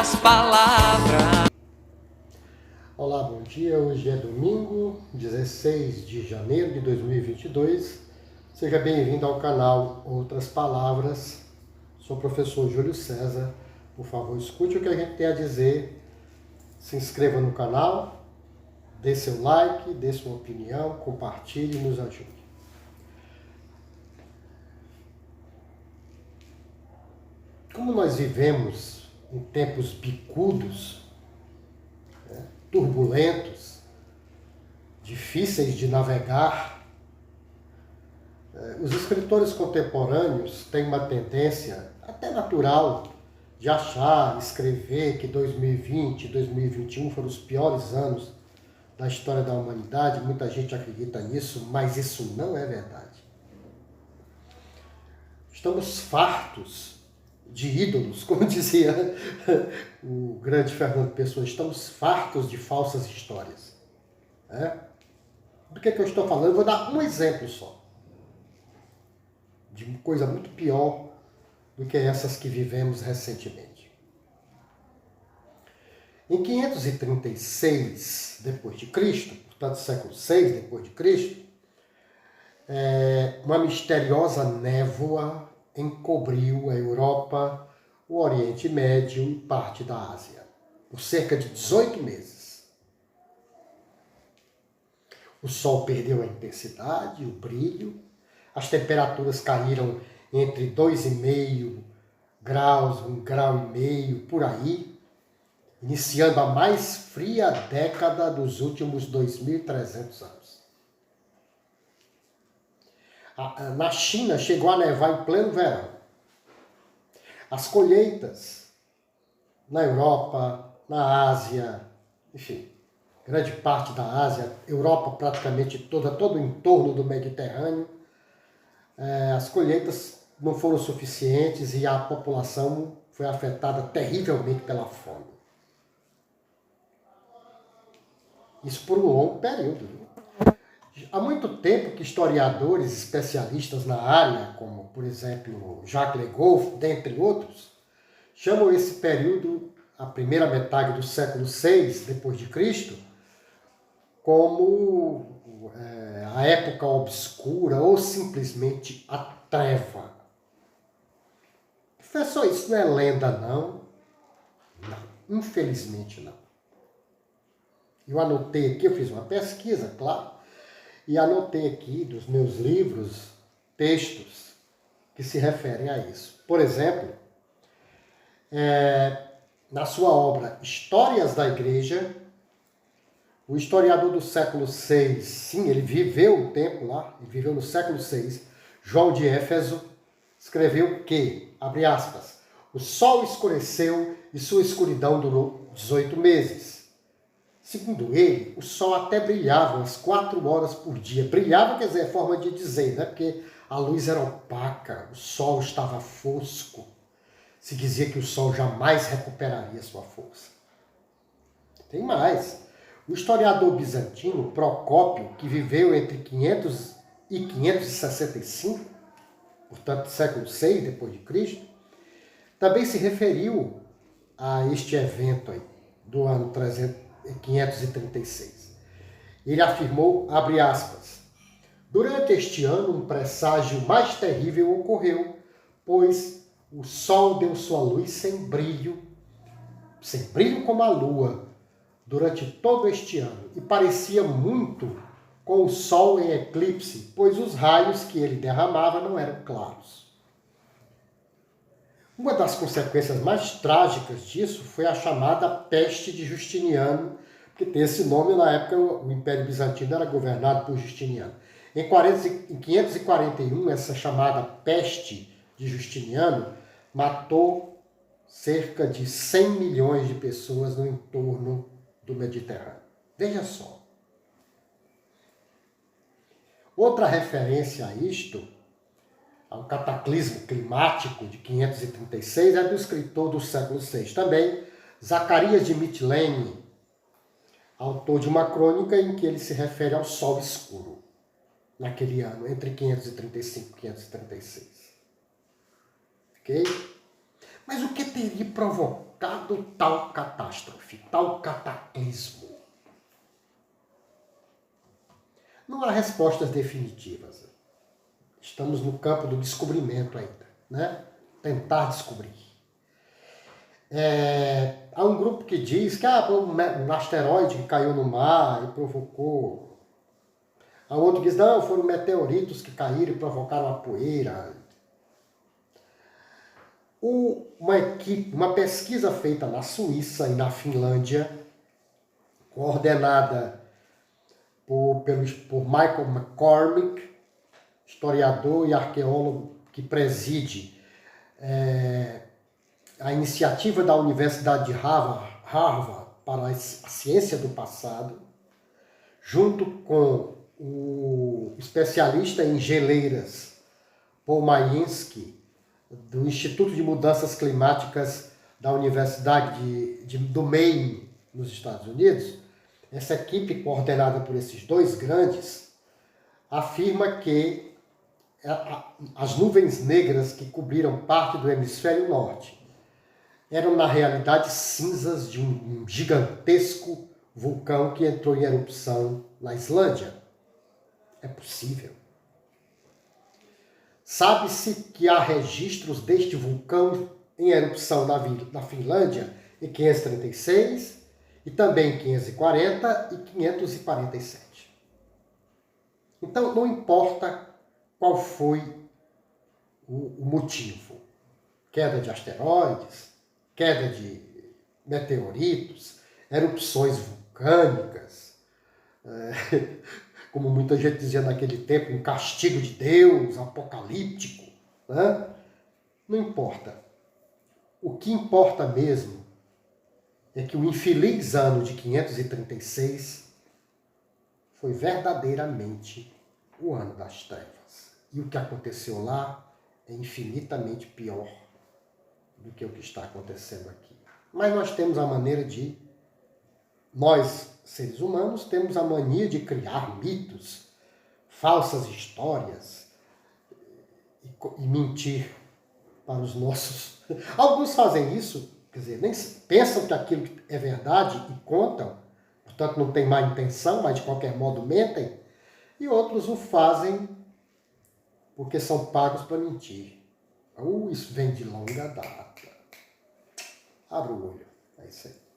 outras palavras. Olá, bom dia. Hoje é domingo, 16 de janeiro de 2022. Seja bem-vindo ao canal Outras Palavras. Sou o professor Júlio César. Por favor, escute o que a gente tem a dizer. Se inscreva no canal, dê seu like, dê sua opinião, compartilhe e nos ajude. Como nós vivemos em tempos bicudos, turbulentos, difíceis de navegar, os escritores contemporâneos têm uma tendência, até natural, de achar, escrever que 2020 e 2021 foram os piores anos da história da humanidade. Muita gente acredita nisso, mas isso não é verdade. Estamos fartos de ídolos, como dizia o grande Fernando Pessoa, estamos fartos de falsas histórias. Do que eu estou falando? Eu vou dar um exemplo só, de uma coisa muito pior do que essas que vivemos recentemente. Em 536 d.C., portanto século VI d.C., uma misteriosa névoa encobriu a Europa, o Oriente Médio e parte da Ásia, por cerca de 18 meses. O Sol perdeu a intensidade, o brilho, as temperaturas caíram entre 2,5 graus, 1,5 grau, por aí, iniciando a mais fria década dos últimos 2.300 anos. Na China chegou a nevar em pleno verão. As colheitas na Europa, na Ásia, enfim, grande parte da Ásia, Europa praticamente toda, todo o entorno do Mediterrâneo, as colheitas não foram suficientes e a população foi afetada terrivelmente pela fome. Isso por um longo período. Há muito tempo que historiadores especialistas na área, como, por exemplo, Jacques Le Goff, dentre outros, chamam esse período, a primeira metade do século VI d.C., como a época obscura ou simplesmente a treva. Professor, isso não é lenda, não? Não, infelizmente não. Eu anotei aqui, eu fiz uma pesquisa, claro, e anotei aqui dos meus livros textos que se referem a isso. Por exemplo, na sua obra Histórias da Igreja, o historiador do século VI, sim, ele viveu o tempo lá, ele viveu no século VI, João de Éfeso, escreveu que, abre aspas, o sol escureceu e sua escuridão durou 18 meses. Segundo ele, o sol até brilhava umas 4 horas por dia. Brilhava, quer dizer, é forma de dizer, né? Porque a luz era opaca, o sol estava fosco. Se dizia que o sol jamais recuperaria sua força. Tem mais. O historiador bizantino Procópio, que viveu entre 500 e 565, portanto, século VI d.C., também se referiu a este evento aí, do ano 536. Ele afirmou, abre aspas, durante este ano um presságio mais terrível ocorreu, pois o sol deu sua luz sem brilho como a lua, durante todo este ano, e parecia muito com o sol em eclipse, pois os raios que ele derramava não eram claros. Uma das consequências mais trágicas disso foi a chamada peste de Justiniano, que tem esse nome. Na época o Império Bizantino era governado por Justiniano. Em 541, essa chamada peste de Justiniano matou cerca de 100 milhões de pessoas no entorno do Mediterrâneo. Veja só. Outra referência a isto, ao cataclismo climático de 536, é do escritor do século VI também, Zacarias de Mitilene, autor de uma crônica em que ele se refere ao sol escuro, naquele ano, entre 535 e 536. Ok? Mas o que teria provocado tal catástrofe, tal cataclismo? Não há respostas definitivas. Estamos no campo do descobrimento ainda, né? Tentar descobrir. Há um grupo que diz que um asteroide que caiu no mar e provocou. Há outro que diz, não, foram meteoritos que caíram e provocaram a poeira. Uma pesquisa feita na Suíça e na Finlândia, coordenada por Michael McCormick, historiador e arqueólogo que preside a iniciativa da Universidade de Harvard para a ciência do passado, junto com o especialista em geleiras Paul Mayenski, do Instituto de Mudanças Climáticas da Universidade do Maine, nos Estados Unidos. Essa equipe, coordenada por esses dois grandes, afirma que as nuvens negras que cobriram parte do hemisfério norte eram, na realidade, cinzas de um gigantesco vulcão que entrou em erupção na Islândia. É possível. Sabe-se que há registros deste vulcão em erupção na Finlândia em 536, e também em 540 e 547. Então, não importa qual foi o motivo. Queda de asteroides, queda de meteoritos, erupções vulcânicas, como muita gente dizia naquele tempo, um castigo de Deus, apocalíptico. Né? Não importa. O que importa mesmo é que o infeliz ano de 536 foi verdadeiramente o ano das trevas. E o que aconteceu lá é infinitamente pior do que o que está acontecendo aqui. Mas nós temos a maneira nós, seres humanos, temos a mania de criar mitos, falsas histórias e mentir para os nossos... Alguns fazem isso, quer dizer, nem pensam que aquilo é verdade e contam, portanto não tem má intenção, mas de qualquer modo mentem, e outros o fazem porque são pagos para mentir. Isso vem de longa data. Abra o olho, é isso aí.